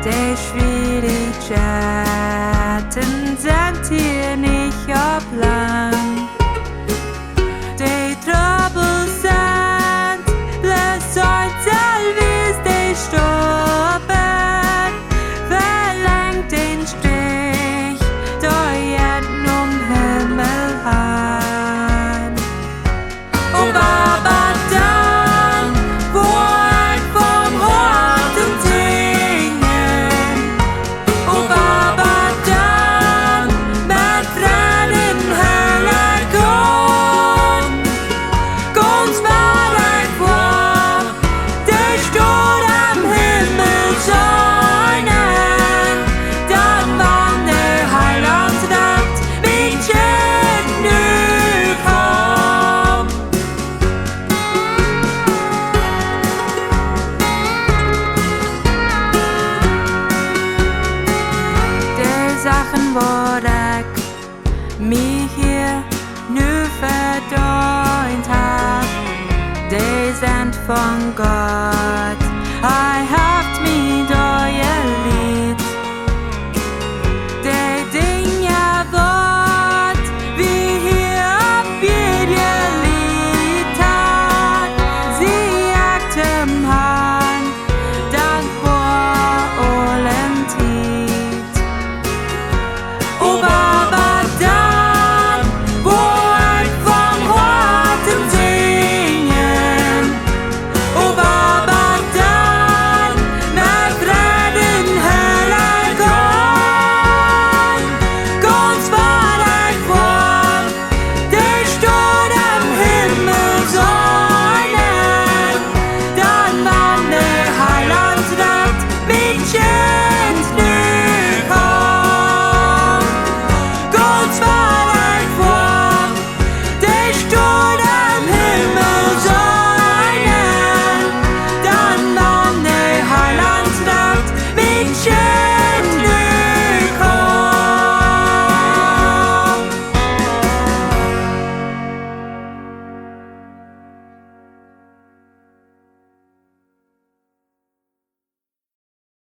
Die Schwierigkeiten sind hier nicht auf lang. Die Trouble sind, lass uns allwies die stoppen. Verlangt den Strich, da jeden Himmel han. Und aber dann, wo ich vom Horten singen. Und aber dann, mit Tränen heller kommt. Ganz war ich vor, der Sturm am Himmel scheinen. Dann war der Heilandsnacht mit Schönen kommt. Die Sachen, wo ich mich hier nu verdient hab, die sind von Gott